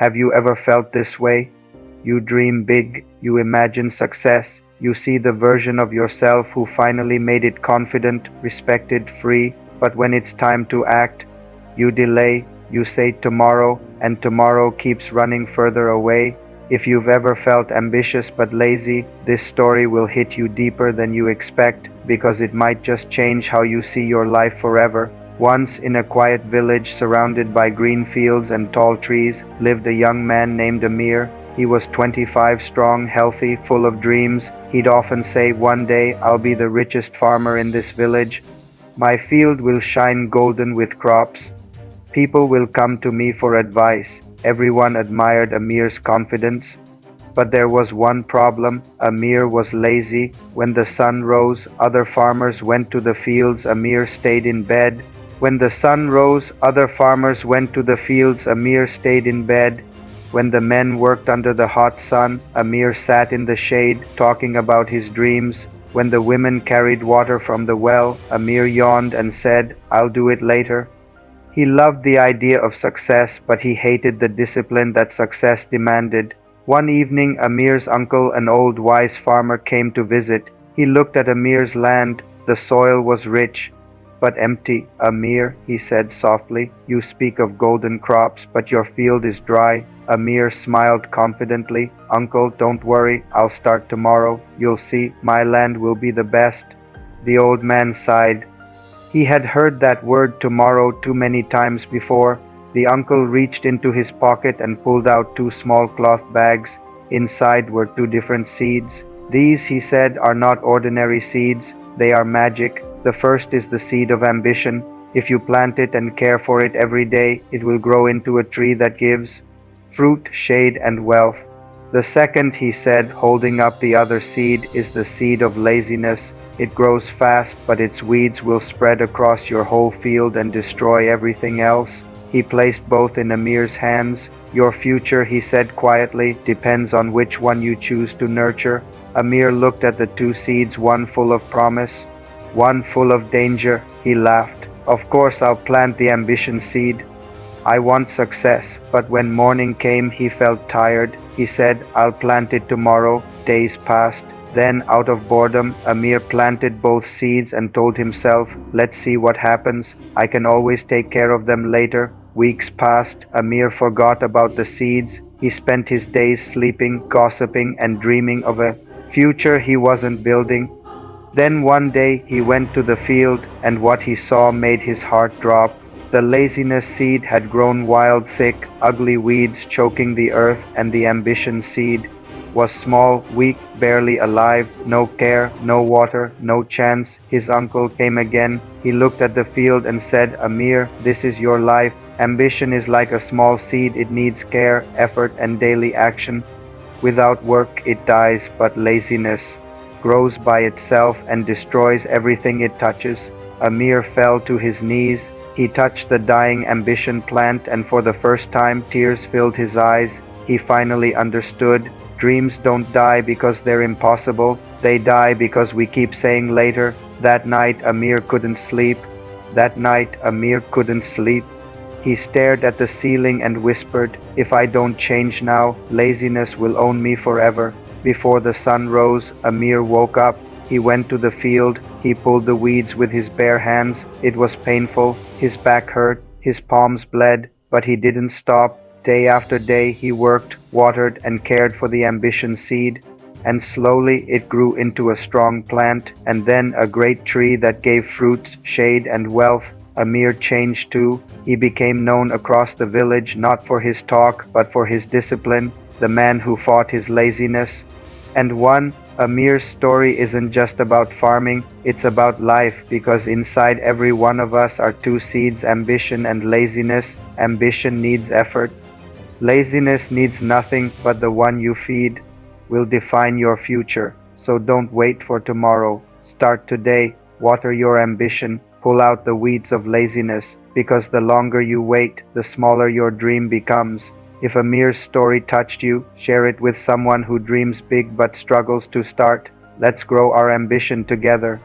Have you ever felt this way? You dream big, you imagine success, you see the version of yourself who finally made it confident, respected, free, but when it's time to act, you delay, you say tomorrow, and tomorrow keeps running further away. If you've ever felt ambitious but lazy, this story will hit you deeper than you expect because it might just change how you see your life forever. Once, in a quiet village surrounded by green fields and tall trees, lived a young man named Amir. He was 25, strong, healthy, full of dreams. He'd often say, "One day I'll be the richest farmer in this village. My field will shine golden with crops. People will come to me for advice." Everyone admired Amir's confidence. But there was one problem. Amir was lazy. When the sun rose, other farmers went to the fields. Amir stayed in bed. When the sun rose, other farmers went to the fields. Amir stayed in bed. When the men worked under the hot sun, Amir sat in the shade, talking about his dreams. When the women carried water from the well, Amir yawned and said, "I'll do it later." He loved the idea of success, but he hated the discipline that success demanded. One evening, Amir's uncle, an old wise farmer, came to visit. He looked at Amir's land. The soil was rich, but empty. "Amir," he said softly, "you speak of golden crops, but your field is dry." Amir smiled confidently. "Uncle, don't worry, I'll start tomorrow. You'll see, my land will be the best." The old man sighed. He had heard that word tomorrow too many times before. The uncle reached into his pocket and pulled out two small cloth bags. Inside were two different seeds. "These," he said, "are not ordinary seeds. They are magic. The first is the seed of ambition. If you plant it and care for it every day, it will grow into a tree that gives fruit, shade, and wealth. The second," he said, holding up the other seed, "is the seed of laziness. It grows fast, but its weeds will spread across your whole field and destroy everything else." He placed both in Amir's hands. "Your future," he said quietly, "depends on which one you choose to nurture." Amir looked at the two seeds, one full of promise, one full of danger. He laughed. "Of course I'll plant the ambition seed. I want success." But when morning came, he felt tired. He said, "I'll plant it tomorrow." Days passed. Then, out of boredom, Amir planted both seeds and told himself, "Let's see what happens. I can always take care of them later." Weeks passed. Amir forgot about the seeds. He spent his days sleeping, gossiping, and dreaming of a future he wasn't building. Then one day he went to the field, and what he saw made his heart drop. The laziness seed had grown wild, thick, ugly weeds choking the earth, and the ambition seed was small, weak, barely alive, no care, no water, no chance. His uncle came again. He looked at the field and said, "Amir, this is your life. Ambition is like a small seed. It needs care, effort, and daily action. Without work, it dies, but laziness grows by itself and destroys everything it touches." Amir fell to his knees. He touched the dying ambition plant, and for the first time, tears filled his eyes. He finally understood. Dreams don't die because they're impossible. They die because we keep saying later. That night, Amir couldn't sleep. That night, Amir couldn't sleep. He stared at the ceiling and whispered, "If I don't change now, laziness will own me forever." Before the sun rose, Amir woke up. He went to the field. He pulled the weeds with his bare hands. It was painful. His back hurt. His palms bled. But he didn't stop. Day after day he worked, watered, and cared for the ambition seed. And slowly it grew into a strong plant, and then a great tree that gave fruits, shade, and wealth. Amir changed too. He became known across the village not for his talk, but for his discipline, the man who fought his laziness. And Amir's story isn't just about farming, it's about life, because inside every one of us are two seeds, ambition and laziness. Ambition needs effort. Laziness needs nothing, but the one you feed will define your future. So don't wait for tomorrow. Start today. Water your ambition. Pull out the weeds of laziness, because the longer you wait, the smaller your dream becomes. If Amir's story touched you, share it with someone who dreams big but struggles to start. Let's grow our ambition together.